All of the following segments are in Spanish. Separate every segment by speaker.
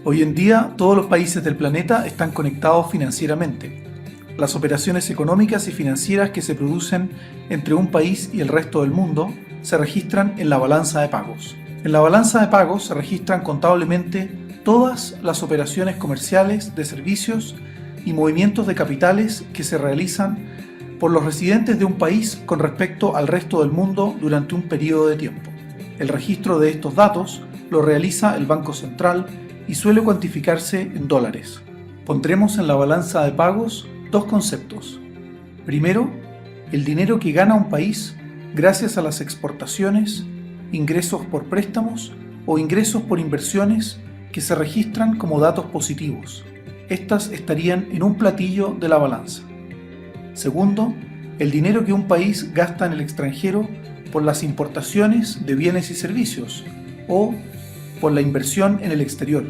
Speaker 1: Hoy en día, todos los países del planeta están conectados financieramente. Las operaciones económicas y financieras que se producen entre un país y el resto del mundo se registran en la balanza de pagos. En la balanza de pagos se registran contablemente todas las operaciones comerciales, de servicios y movimientos de capitales que se realizan por los residentes de un país con respecto al resto del mundo durante un periodo de tiempo. El registro de estos datos lo realiza el Banco Central y suele cuantificarse en dólares. Pondremos en la balanza de pagos dos conceptos. Primero, el dinero que gana un país gracias a las exportaciones, ingresos por préstamos o ingresos por inversiones que se registran como datos positivos. Estas estarían en un platillo de la balanza. Segundo, el dinero que un país gasta en el extranjero por las importaciones de bienes y servicios o por la inversión en el exterior.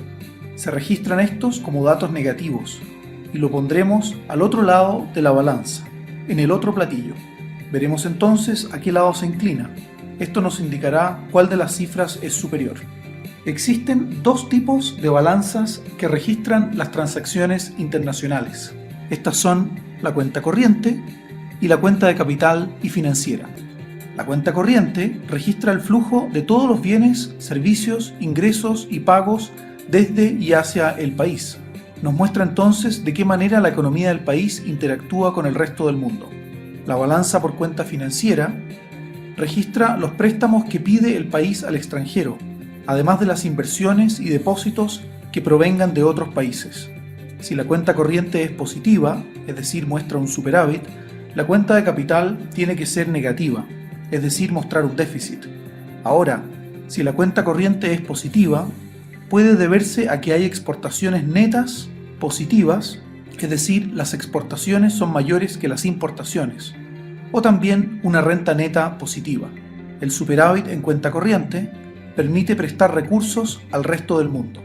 Speaker 1: Se registran estos como datos negativos y lo pondremos al otro lado de la balanza, en el otro platillo. Veremos entonces a qué lado se inclina. Esto nos indicará cuál de las cifras es superior. Existen dos tipos de balanzas que registran las transacciones internacionales. Estas son la cuenta corriente y la cuenta de capital y financiera. La cuenta corriente registra el flujo de todos los bienes, servicios, ingresos y pagos desde y hacia el país. Nos muestra entonces de qué manera la economía del país interactúa con el resto del mundo. La balanza por cuenta financiera registra los préstamos que pide el país al extranjero, además de las inversiones y depósitos que provengan de otros países. Si la cuenta corriente es positiva, es decir, muestra un superávit, la cuenta de capital tiene que ser negativa, es decir, mostrar un déficit. Ahora, si la cuenta corriente es positiva, puede deberse a que hay exportaciones netas positivas, es decir, las exportaciones son mayores que las importaciones, o también una renta neta positiva. El superávit en cuenta corriente permite prestar recursos al resto del mundo.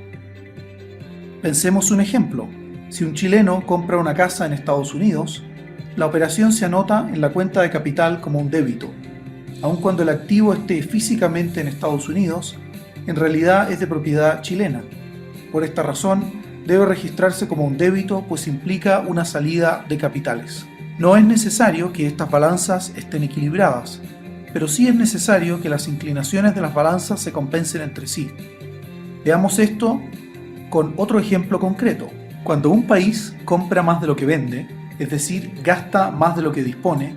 Speaker 1: Pensemos un ejemplo. Si un chileno compra una casa en Estados Unidos, la operación se anota en la cuenta de capital como un débito. Aun cuando el activo esté físicamente en Estados Unidos, en realidad es de propiedad chilena. Por esta razón, debe registrarse como un débito, pues implica una salida de capitales. No es necesario que estas balanzas estén equilibradas, pero sí es necesario que las inclinaciones de las balanzas se compensen entre sí. Veamos esto con otro ejemplo concreto. Cuando un país compra más de lo que vende, es decir, gasta más de lo que dispone,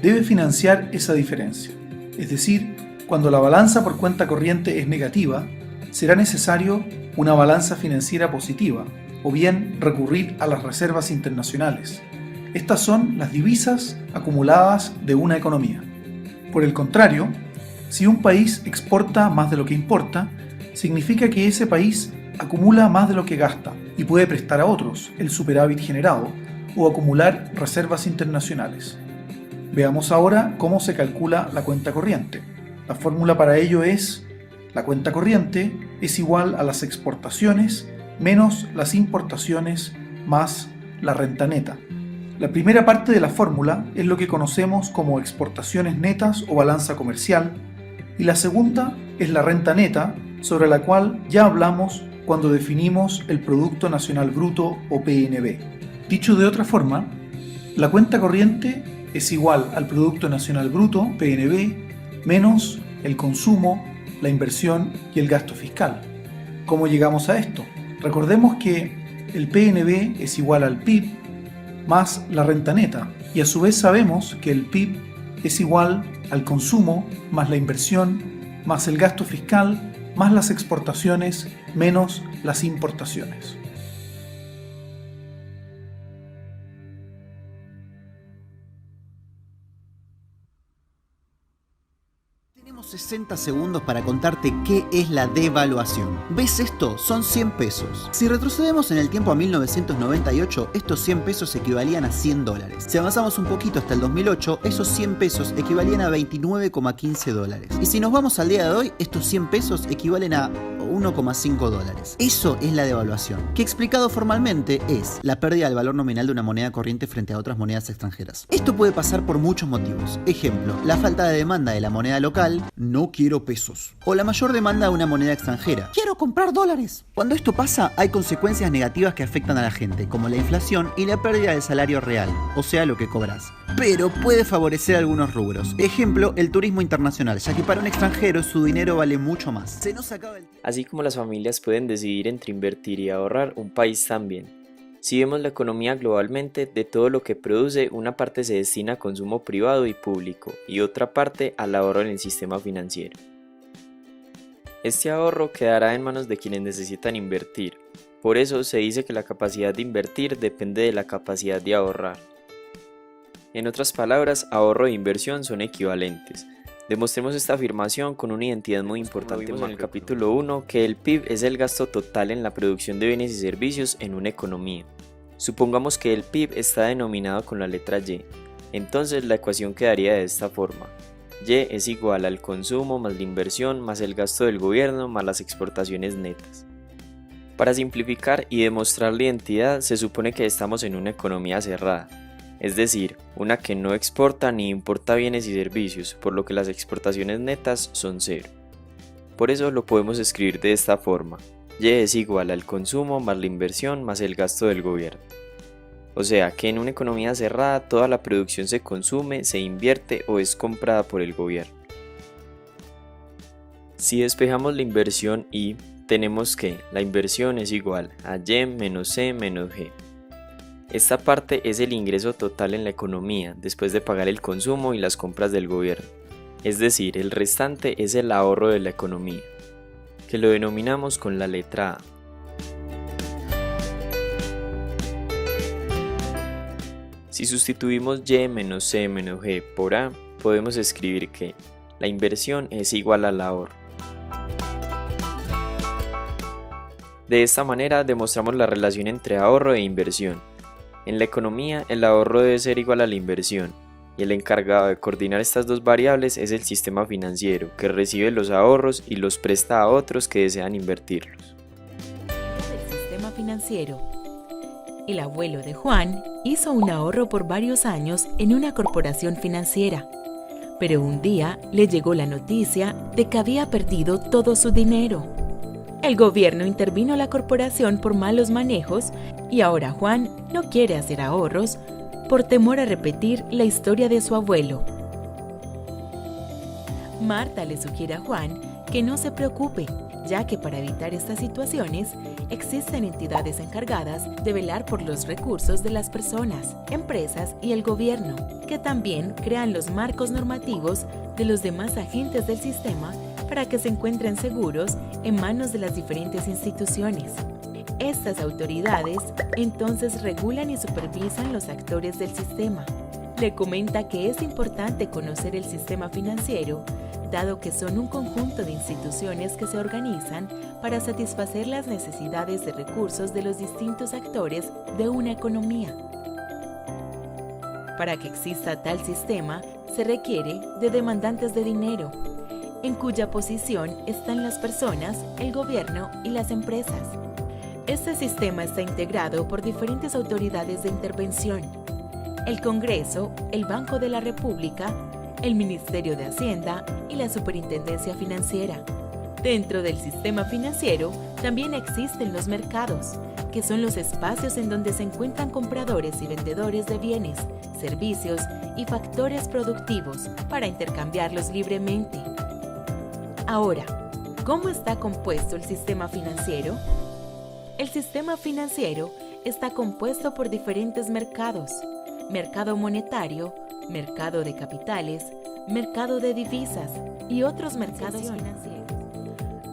Speaker 1: debe financiar esa diferencia. Es decir, cuando la balanza por cuenta corriente es negativa, será necesario una balanza financiera positiva, o bien recurrir a las reservas internacionales. Estas son las divisas acumuladas de una economía. Por el contrario, si un país exporta más de lo que importa, significa que ese país acumula más de lo que gasta y puede prestar a otros el superávit generado o acumular reservas internacionales. Veamos ahora cómo se calcula la cuenta corriente. La fórmula para ello es: la cuenta corriente es igual a las exportaciones menos las importaciones más la renta neta. La primera parte de la fórmula es lo que conocemos como exportaciones netas o balanza comercial, y la segunda es la renta neta, sobre la cual ya hablamos cuando definimos el Producto Nacional Bruto o PNB. Dicho de otra forma, la cuenta corriente es igual al Producto Nacional Bruto, PNB, menos el consumo, la inversión y el gasto fiscal. ¿Cómo llegamos a esto? Recordemos que el PNB es igual al PIB más la renta neta, y a su vez sabemos que el PIB es igual al consumo más la inversión más el gasto fiscal más las exportaciones menos las importaciones.
Speaker 2: 60 segundos para contarte qué es la devaluación. ¿Ves esto? Son 100 pesos. Si retrocedemos en el tiempo a 1998, estos 100 pesos equivalían a 100 dólares. Si avanzamos un poquito hasta el 2008, esos 100 pesos equivalían a 29,15 dólares. Y si nos vamos al día de hoy, estos 100 pesos equivalen a $1,5. Eso es la devaluación, que explicado formalmente es la pérdida del valor nominal de una moneda corriente frente a otras monedas extranjeras. Esto puede pasar por muchos motivos. Ejemplo, la falta de demanda de la moneda local, no quiero pesos. O la mayor demanda de una moneda extranjera, quiero comprar dólares. Cuando esto pasa, hay consecuencias negativas que afectan a la gente, como la inflación y la pérdida del salario real, o sea, lo que cobras. Pero puede favorecer algunos rubros. Ejemplo, el turismo internacional, ya que para un extranjero su dinero vale mucho más. Se nos acaba el tiempo.
Speaker 3: Así como las familias pueden decidir entre invertir y ahorrar, un país también. Si vemos la economía globalmente, de todo lo que produce, una parte se destina a consumo privado y público, y otra parte al ahorro en el sistema financiero. Este ahorro quedará en manos de quienes necesitan invertir. Por eso se dice que la capacidad de invertir depende de la capacidad de ahorrar. En otras palabras, ahorro e inversión son equivalentes. Demostremos esta afirmación con una identidad muy importante. Vimos en el capítulo 1 que el PIB es el gasto total en la producción de bienes y servicios en una economía. Supongamos que el PIB está denominado con la letra Y. Entonces la ecuación quedaría de esta forma. Y es igual al consumo más la inversión más el gasto del gobierno más las exportaciones netas. Para simplificar y demostrar la identidad, se supone que estamos en una economía cerrada. Es decir, una que no exporta ni importa bienes y servicios, por lo que las exportaciones netas son cero. Por eso lo podemos escribir de esta forma: Y es igual al consumo más la inversión más el gasto del gobierno. O sea que en una economía cerrada toda la producción se consume, se invierte o es comprada por el gobierno. Si despejamos la inversión Y, tenemos que la inversión es igual a Y menos C menos G. Esta parte es el ingreso total en la economía, después de pagar el consumo y las compras del gobierno. Es decir, el restante es el ahorro de la economía, que lo denominamos con la letra A. Si sustituimos Y menos C menos G por A, podemos escribir que la inversión es igual al ahorro. De esta manera demostramos la relación entre ahorro e inversión. En la economía, el ahorro debe ser igual a la inversión, y el encargado de coordinar estas dos variables es el sistema financiero, que recibe los ahorros y los presta a otros que desean invertirlos.
Speaker 4: El sistema financiero. El abuelo de Juan hizo un ahorro por varios años en una corporación financiera, pero un día le llegó la noticia de que había perdido todo su dinero. El gobierno intervino a la corporación por malos manejos y ahora Juan no quiere hacer ahorros por temor a repetir la historia de su abuelo. Marta le sugiere a Juan que no se preocupe, ya que para evitar estas situaciones existen entidades encargadas de velar por los recursos de las personas, empresas y el gobierno, que también crean los marcos normativos de los demás agentes del sistema para que se encuentren seguros en manos de las diferentes instituciones. Estas autoridades entonces regulan y supervisan los actores del sistema. Le comenta que es importante conocer el sistema financiero, dado que son un conjunto de instituciones que se organizan para satisfacer las necesidades de recursos de los distintos actores de una economía. Para que exista tal sistema, se requiere de demandantes de dinero, en cuya posición están las personas, el gobierno y las empresas. Este sistema está integrado por diferentes autoridades de intervención: el Congreso, el Banco de la República, el Ministerio de Hacienda y la Superintendencia Financiera. Dentro del sistema financiero también existen los mercados, que son los espacios en donde se encuentran compradores y vendedores de bienes, servicios y factores productivos para intercambiarlos libremente. Ahora, ¿cómo está compuesto el sistema financiero? El sistema financiero está compuesto por diferentes mercados: mercado monetario, mercado de capitales, mercado de divisas y otros mercados financieros.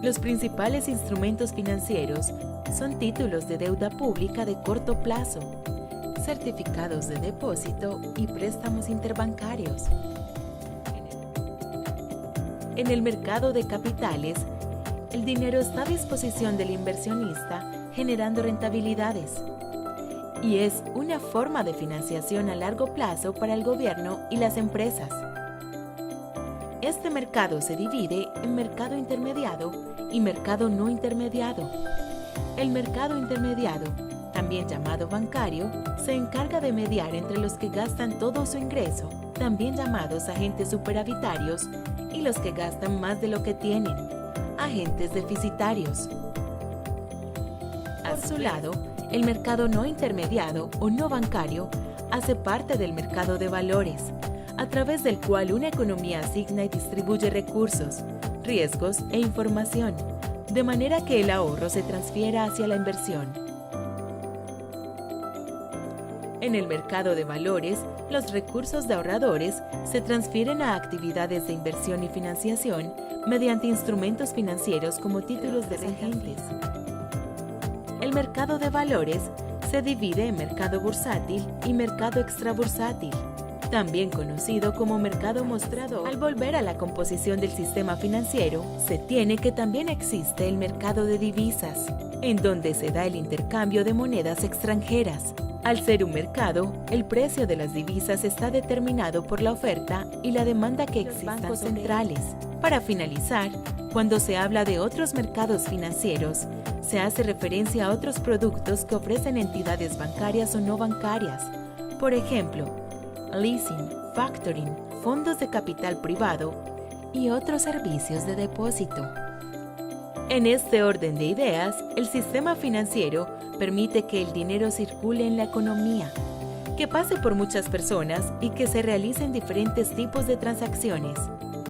Speaker 4: Los principales instrumentos financieros son títulos de deuda pública de corto plazo, certificados de depósito y préstamos interbancarios. En el mercado de capitales, el dinero está a disposición del inversionista generando rentabilidades, y es una forma de financiación a largo plazo para el gobierno y las empresas. Este mercado se divide en mercado intermediado y mercado no intermediado. El mercado intermediado, también llamado bancario, se encarga de mediar entre los que gastan todo su ingreso, también llamados agentes superavitarios, y los que gastan más de lo que tienen, agentes deficitarios. Por su lado, el mercado no intermediado o no bancario hace parte del mercado de valores, a través del cual una economía asigna y distribuye recursos, riesgos e información, de manera que el ahorro se transfiera hacia la inversión. En el mercado de valores, los recursos de ahorradores se transfieren a actividades de inversión y financiación mediante instrumentos financieros como títulos de agentes. El mercado de valores se divide en mercado bursátil y mercado extrabursátil, también conocido como mercado mostrador. Al volver a la composición del sistema financiero, se tiene que también existe el mercado de divisas, en donde se da el intercambio de monedas extranjeras. Al ser un mercado, el precio de las divisas está determinado por la oferta y la demanda que existen en los bancos centrales. Para finalizar, cuando se habla de otros mercados financieros, se hace referencia a otros productos que ofrecen entidades bancarias o no bancarias. Por ejemplo, leasing, factoring, fondos de capital privado y otros servicios de depósito. En este orden de ideas, el sistema financiero permite que el dinero circule en la economía, que pase por muchas personas y que se realicen diferentes tipos de transacciones.